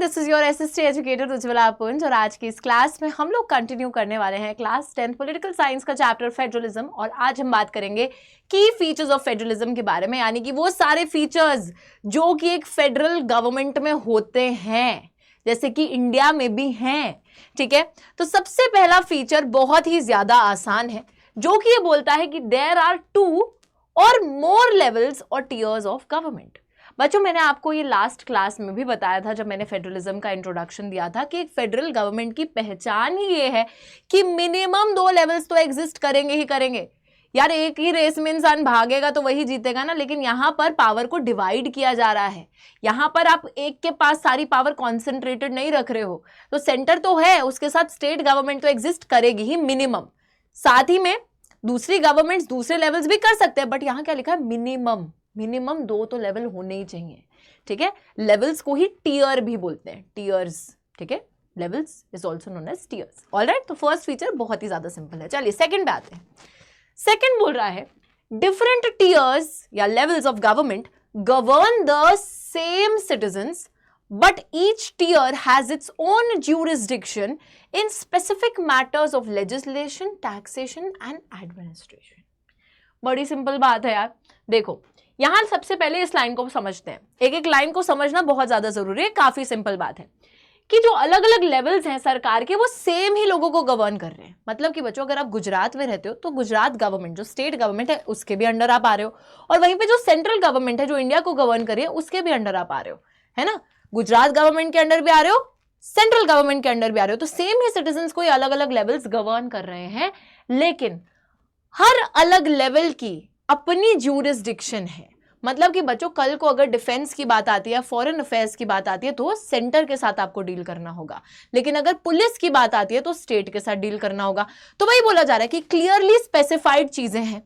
Everyone, this is your SST educator Ujjwala पुंज और आज की इस क्लास में हम लोग कंटिन्यू करने वाले हैं क्लास 10 पॉलिटिकल साइंस का चैप्टर फेडरलिज्म। और आज हम बात करेंगे की फीचर्स ऑफ फेडरलिज्म के बारे में, यानी कि वो सारे फीचर्स जो कि एक फेडरल गवर्नमेंट में होते हैं, जैसे कि इंडिया में भी हैं। ठीक है, तो सबसे पहला फीचर बहुत ही ज्यादा आसान है, जो कि ये बोलता है कि देयर आर 2 और मोर लेवल्स और टियर्स ऑफ गवर्नमेंट। बच्चों, मैंने आपको ये लास्ट क्लास में भी बताया था जब मैंने फेडरलिज्म का इंट्रोडक्शन दिया था कि एक फेडरल गवर्नमेंट की पहचान ही ये है कि मिनिमम 2 लेवल्स तो एग्जिस्ट करेंगे ही करेंगे। यार, एक ही रेस में इंसान भागेगा तो वही जीतेगा ना, लेकिन यहाँ पर पावर को डिवाइड किया जा रहा है। यहाँ पर आप एक के पास सारी पावर कॉन्सेंट्रेटेड नहीं रख रहे हो, तो सेंटर तो है, उसके साथ स्टेट गवर्नमेंट तो एग्जिस्ट करेगी ही मिनिमम। साथ ही में दूसरी गवर्नमेंट्स दूसरे लेवल्स भी कर सकते हैं, बट यहाँ क्या लिखा है, मिनिमम 2 तो लेवल होने ही चाहिए। ठीक है, लेवल्स को ही टियर भी बोलते हैं, टियर्स। ठीक है, levels is also known as tiers. Alright, तो फर्स्ट फीचर बहुत ही ज्यादा सिंपल है। चलिए सेकंड पे आते हैं। सेकंड बोल रहा है डिफरेंट टियर्स या levels of government govern the same citizens but each tier has its own jurisdiction in specific matters of legislation, taxation and administration। बड़ी सिंपल बात है यार। देखो, यहां सबसे पहले इस लाइन को समझते हैं। एक एक लाइन को समझना बहुत ज्यादा जरूरी है। काफी सिंपल बात है कि जो अलग अलग लेवल्स हैं सरकार के, वो सेम ही लोगों को गवर्न कर रहे हैं। मतलब कि बच्चों, अगर आप गुजरात में रहते हो तो गुजरात गवर्नमेंट जो स्टेट गवर्नमेंट है उसके भी अंडर आप आ रहे हो, और वहीं पे जो सेंट्रल गवर्नमेंट है जो इंडिया को गवर्न कर रही है उसके भी अंडर आप आ रहे हो, है ना। गुजरात गवर्नमेंट के अंडर भी आ रहे हो, सेंट्रल गवर्नमेंट के अंडर भी आ रहे हो, तो सेम ही सिटीजंस को ये अलग अलग लेवल्स गवर्न कर रहे हैं, लेकिन हर अलग लेवल की अपनी ज्यूरिसडिक्शन है। मतलब कि बच्चों, कल को अगर डिफेंस की बात आती है, फॉरेन अफेयर्स की बात आती है, तो सेंटर के साथ आपको डील करना होगा, लेकिन अगर पुलिस की बात आती है तो स्टेट के साथ डील करना होगा। तो वही बोला जा रहा है कि क्लियरली स्पेसिफाइड चीजें हैं,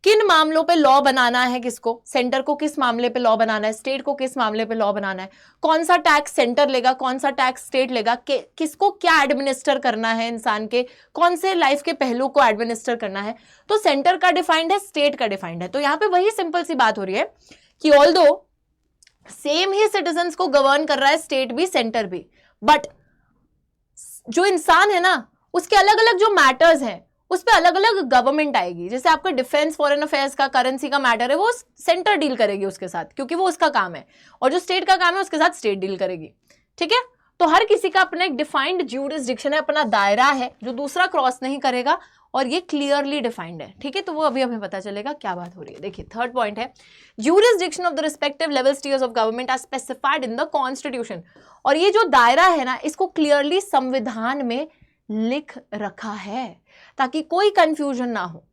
किन मामलों पे लॉ बनाना है, किसको, सेंटर को किस मामले पे लॉ बनाना है, स्टेट को किस मामले पे लॉ बनाना है, कौन सा टैक्स सेंटर लेगा, कौन सा टैक्स स्टेट लेगा, किसको क्या एडमिनिस्टर करना है, इंसान के कौन से लाइफ के पहलू को एडमिनिस्टर करना है। तो सेंटर का डिफाइंड है, स्टेट का डिफाइंड है। तो यहाँ पे वही सिंपल सी बात हो रही है कि ऑल्दो सेम ही सिटीजन्स को गवर्न कर रहा है स्टेट भी सेंटर भी, बट जो इंसान है ना, उसके अलग अलग जो मैटर्स हैं उस पर अलग अलग गवर्नमेंट आएगी। जैसे आपका डिफेंस, फॉरेन अफेयर्स का, करेंसी का मैटर है, वो सेंटर डील करेगी उसके साथ, क्योंकि वो उसका काम है, और जो स्टेट का काम है उसके साथ स्टेट डील करेगी। ठीक है, तो हर किसी का अपना एक डिफाइंड ज्यूरिसडिक्शन है, अपना दायरा है जो दूसरा क्रॉस नहीं करेगा, और ये क्लियरली डिफाइंड है। ठीक है, तो वो अभी हमें पता चलेगा क्या बात हो रही है। देखिए, थर्ड पॉइंट है jurisdiction of the respective levels tiers of government are specified in the constitution. और ये जो दायरा है ना, इसको क्लियरली संविधान में लिख रखा है ताकि कोई कंफ्यूजन ना हो।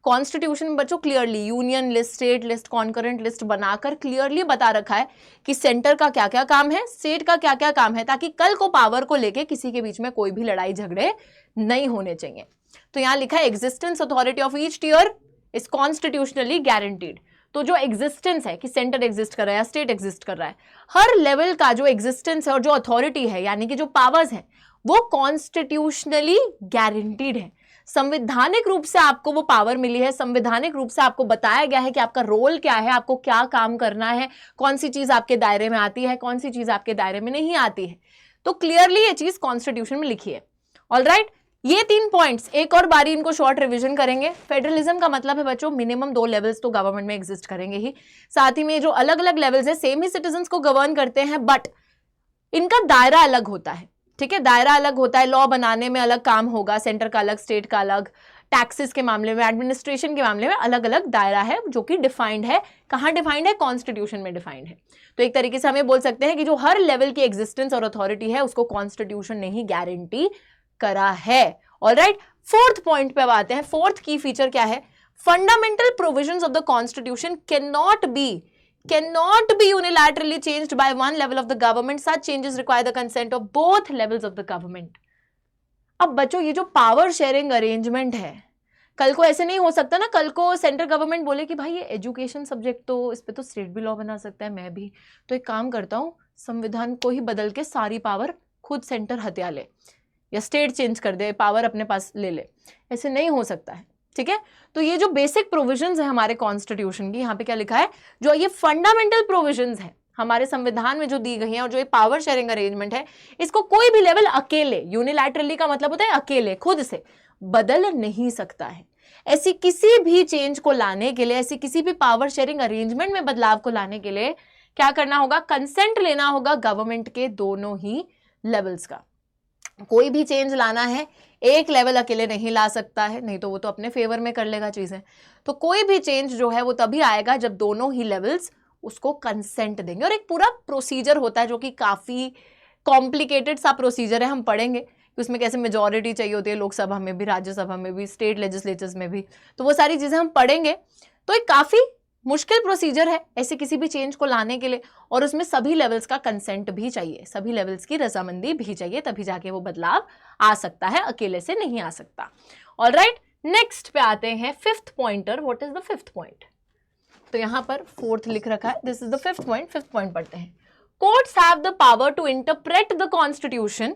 कॉन्स्टिट्यूशन में बच्चों clearly union list, state list, concurrent list बनाकर क्लियरली बता रखा है कि सेंटर का क्या क्या काम है, स्टेट का क्या क्या काम है, ताकि कल को पावर को लेके किसी के बीच में कोई भी लड़ाई झगड़े नहीं होने चाहिए। तो यहां लिखा है existence authority of each tier is constitutionally guaranteed. तो जो एग्जिस्टेंस है कि सेंटर एग्जिस्ट कर रहा है या स्टेट एग्जिस्ट कर रहा है, हर लेवल का जो एग्जिस्टेंस है और जो अथॉरिटी है, यानी कि जो पावर्स है, वो कॉन्स्टिट्यूशनली गारंटीड है। संवैधानिक रूप से आपको वो पावर मिली है, संवैधानिक रूप से आपको बताया गया है कि आपका रोल क्या है, आपको क्या काम करना है, कौन सी चीज आपके दायरे में आती है, कौन सी चीज आपके दायरे में नहीं आती है। तो क्लियरली ये चीज कॉन्स्टिट्यूशन में लिखी है। ऑलराइट, ये 3 पॉइंट्स एक और बारी इनको शॉर्ट रिवीजन करेंगे। फेडरलिज्म का मतलब है बच्चों, मिनिमम 2 लेवल्स तो गवर्नमेंट में एग्जिस्ट करेंगे ही, साथ ही में जो अलग अलग लेवल्स है सेम ही सिटीजन्स को गवर्न करते हैं, बट इनका दायरा अलग होता है। ठीक है, दायरा अलग होता है, लॉ बनाने में अलग काम होगा, सेंटर का अलग, स्टेट का अलग, टैक्सेस के मामले में, एडमिनिस्ट्रेशन के मामले में अलग अलग दायरा है जो कि डिफाइंड है। कहां डिफाइंड है? कॉन्स्टिट्यूशन में डिफाइंड है। तो एक तरीके से हमें बोल सकते हैं कि जो हर लेवल की एग्जिस्टेंस और अथॉरिटी है उसको कॉन्स्टिट्यूशन ने ही गारंटी करा है। ऑलराइट, फोर्थ पॉइंट पे अब आते हैं। फोर्थ की फीचर क्या है? Fundamental provisions of the constitution cannot be unilaterally changed by one level of the government. Such changes require the consent of both levels of the government. अब बच्चों, ये जो पावर शेयरिंग अरेंजमेंट है, कल को ऐसे नहीं हो सकता ना, कल को सेंट्रल गवर्नमेंट बोले कि भाई ये एजुकेशन सब्जेक्ट तो इस पे तो स्टेट भी लॉ बना सकता है, मैं भी, तो एक काम करता हूँ, संविधान को ही बदल के सारी पावर खुद सेंटर हथिया ले, या स्टेट चेंज कर दे, पावर अपने पास ले ले। ऐसे नहीं हो सकता है। ठीक है, तो ये जो बेसिक प्रोविजंस है हमारे कॉन्स्टिट्यूशन की, यहाँ पे क्या लिखा है, जो ये फंडामेंटल प्रोविजंस है, हमारे संविधान में जो दी गई है और जो ये पावर शेयरिंग अरेंजमेंट है, इसको कोई भी लेवल अकेले, यूनिलैटरली का मतलब होता है अकेले, खुद से बदल नहीं सकता है। ऐसी किसी भी चेंज को लाने के लिए, ऐसी किसी भी पावर शेयरिंग अरेंजमेंट में बदलाव को लाने के लिए क्या करना होगा? कंसेंट लेना होगा गवर्नमेंट के दोनों ही लेवल्स का। कोई भी चेंज लाना है, एक लेवल अकेले नहीं ला सकता है, नहीं तो वो तो अपने फेवर में कर लेगा चीजें। तो कोई भी चेंज जो है वो तभी आएगा जब दोनों ही लेवल्स उसको कंसेंट देंगे। और एक पूरा प्रोसीजर होता है जो कि काफी कॉम्प्लिकेटेड सा प्रोसीजर है, हम पढ़ेंगे कि उसमें कैसे मेजॉरिटी चाहिए होती है, लोकसभा में भी, राज्यसभा में भी, स्टेट लेजिस्लेचर्स में भी, तो वो सारी चीजें हम पढ़ेंगे। तो एक काफी मुश्किल प्रोसीजर है ऐसे किसी भी चेंज को लाने के लिए, और उसमें सभी लेवल्स का कंसेंट भी चाहिए, सभी लेवल्स की रजामंदी भी चाहिए, तभी जाके वो बदलाव आ सकता है, अकेले से नहीं आ सकता। ऑलराइट, नेक्स्ट पे आते हैं fifth pointer. What is the fifth point? तो यहां पर फोर्थ लिख रखा है, this is the fifth point. Fifth point पढ़ते हैं। Courts have the power to interpret the constitution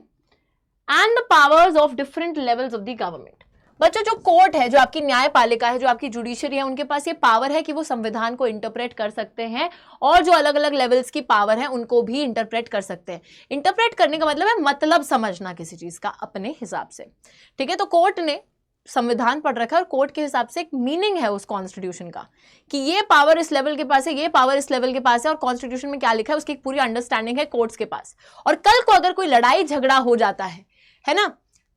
and the powers of different levels of the government. बच्चों, जो कोर्ट है, जो आपकी न्यायपालिका है, जो आपकी जुडिशरी है, उनके पास ये पावर है कि वो संविधान को इंटरप्रेट कर सकते हैं, और जो अलग अलग लेवल्स की पावर है उनको भी इंटरप्रेट कर सकते हैं। इंटरप्रेट करने का मतलब है मतलब समझना किसी चीज का अपने हिसाब से, ठीक है। तो कोर्ट ने संविधान पढ़ रखा है और कोर्ट के हिसाब से एक मीनिंग है उस कॉन्स्टिट्यूशन का कि ये पावर इस लेवल के पास है, ये पावर इस लेवल के पास है, और कॉन्स्टिट्यूशन में क्या लिखा है उसकी एक पूरी अंडरस्टैंडिंग है कोर्ट्स के पास। और कल को अगर कोई लड़ाई झगड़ा हो जाता है ना,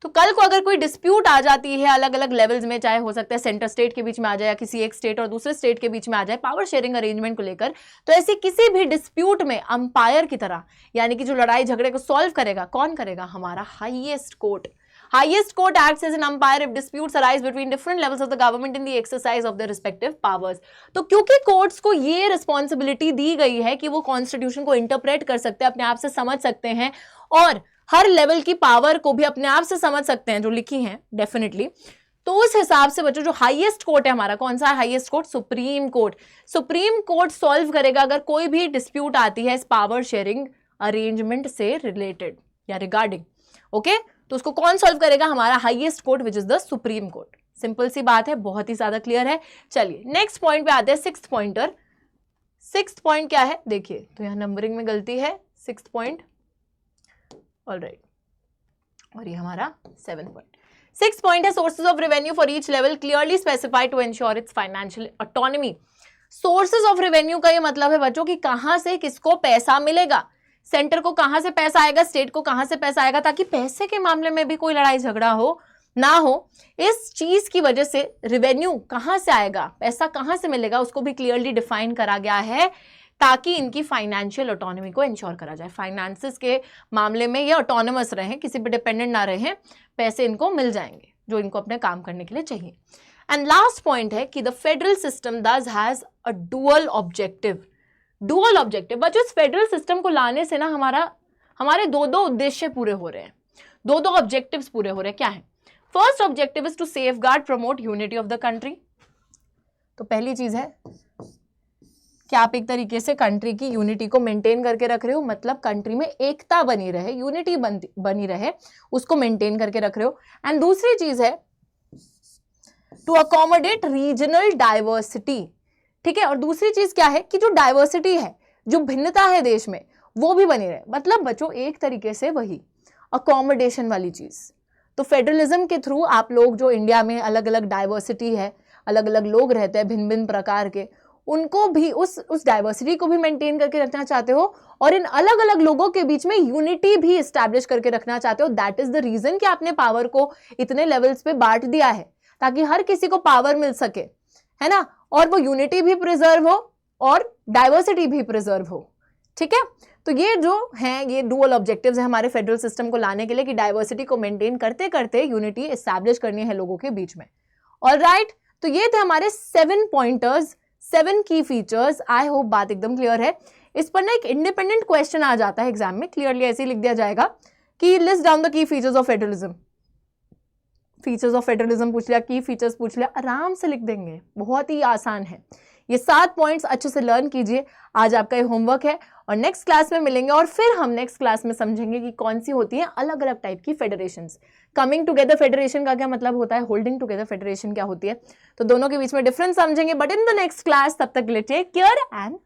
तो कल को अगर कोई डिस्प्यूट आ जाती है अलग अलग लेवल्स में, चाहे हो सकता है सेंटर स्टेट के बीच में आ जाए या किसी एक स्टेट और दूसरे स्टेट के बीच में आ जाए पावर शेयरिंग अरेंजमेंट को लेकर, तो ऐसी किसी भी डिस्प्यूट में अंपायर की तरह, यानी कि जो लड़ाई झगड़े को सॉल्व करेगा, कौन करेगा? हमारा highest court. Highest court acts as an umpire if disputes arise between different levels of the government in the exercise of their respective powers. तो क्योंकि कोर्ट्स को ये रिस्पॉन्सिबिलिटी दी गई है कि वो कॉन्स्टिट्यूशन को इंटरप्रेट कर सकते हैं, अपने आप से समझ सकते हैं, और हर लेवल की पावर को भी अपने आप से समझ सकते हैं जो लिखी हैं डेफिनेटली, तो उस हिसाब से बच्चों जो हाईएस्ट कोर्ट है हमारा, कौन सा है highest court? Supreme court. Supreme court solve करेगा अगर कोई भी डिस्प्यूट आती है इस पावर शेयरिंग अरेंजमेंट से रिलेटेड या रिगार्डिंग, ओके। तो उसको कौन सॉल्व करेगा? हमारा highest court which is the supreme court. Simple सी बात है, बहुत ही ज्यादा क्लियर है। चलिए नेक्स्ट पॉइंट पे आते हैं, सिक्स्थ पॉइंटर। सिक्स्थ पॉइंट क्या है? देखिए, तो यहां नंबरिंग में गलती है, सिक्स्थ पॉइंट, ऑलराइट, और ये हमारा 7 पॉइंट। सिक्स्थ पॉइंट है sources of revenue for each level clearly specified to ensure its financial autonomy. Sources of revenue का ये मतलब है बच्चों कि कहां से किसको पैसा मिलेगा, सेंटर को कहां से पैसा आएगा, स्टेट को कहां से पैसा आएगा, ताकि पैसे के मामले में भी कोई लड़ाई झगड़ा हो ना हो। इस चीज की वजह से रेवेन्यू कहां से आएगा, पैसा कहां से मिलेगा, उसको भी क्लियरली डिफाइन करा गया है, ताकि इनकी फाइनेंशियल ऑटोनॉमी को इंश्योर करा जाए। फाइनेंसेस के मामले में ये ऑटोनोमस रहें, किसी पे डिपेंडेंट ना रहें, पैसे इनको मिल जाएंगे जो इनको अपने काम करने के लिए चाहिए। एंड लास्ट पॉइंट है कि द फेडरल सिस्टम दस has a dual objective. Dual objective बच्चों, इस फेडरल सिस्टम को लाने से ना हमारे दो उद्देश्य पूरे हो रहे हैं, दो ऑब्जेक्टिव्स पूरे हो रहे हैं। क्या है? First objective is to safeguard promote unity of the country. तो पहली चीज है कि आप एक तरीके से कंट्री की यूनिटी को मेंटेन करके रख रहे हो, मतलब कंट्री में एकता बनी रहे, यूनिटी बनी रहे, उसको मेंटेन करके रख रहे हो। एंड दूसरी चीज है टू अकोमोडेट रीजनल डाइवर्सिटी, ठीक है। और दूसरी चीज क्या है कि जो डाइवर्सिटी है, जो भिन्नता है देश में, वो भी बनी रहे। मतलब बच्चों एक तरीके से वही अकोमोडेशन वाली चीज। तो फेडरलिज्म के थ्रू आप लोग जो इंडिया में अलग अलग डाइवर्सिटी है, अलग अलग लोग रहते हैं भिन्न भिन्न प्रकार के, उनको भी उस डाइवर्सिटी को भी मेंटेन करके रखना चाहते हो, और इन अलग अलग लोगों के बीच में यूनिटी भी एस्टैब्लिश करके रखना चाहते हो। दैट इज द रीजन कि आपने पावर को इतने लेवल्स पे बांट दिया है, ताकि हर किसी को पावर मिल सके, है ना, और वो यूनिटी भी प्रिजर्व हो और डाइवर्सिटी भी प्रिजर्व हो, ठीक है। तो ये जो हैं ये डुअल ऑब्जेक्टिव्स हैं हमारे फेडरल सिस्टम को लाने के लिए, कि डाइवर्सिटी को मेंटेन करते करते यूनिटी एस्टैब्लिश करनी है लोगों के बीच में। ऑलराइट, तो ये थे हमारे 7 पॉइंटर्स, 7 की फीचर्स। आई होप बात एकदम क्लियर है। इस पर ना एक इंडिपेंडेंट क्वेश्चन आ जाता है एग्जाम में, क्लियरली ऐसे ही लिख दिया जाएगा कि list down the key features of federalism. Features of federalism पूछ लिया, की फीचर्स पूछ लिया, आराम से लिख देंगे, बहुत ही आसान है। ये 7 पॉइंट्स अच्छे से लर्न कीजिए। आज आपका ये होमवर्क है, और नेक्स्ट क्लास में मिलेंगे, और फिर हम नेक्स्ट क्लास में समझेंगे कि कौन सी होती है अलग अलग टाइप की फेडरेशंस। कमिंग टुगेदर फेडरेशन का क्या मतलब होता है, होल्डिंग टुगेदर फेडरेशन क्या होती है, तो दोनों के बीच में डिफरेंस समझेंगे। But in the next class, तब तक के लिए टेक केयर एंड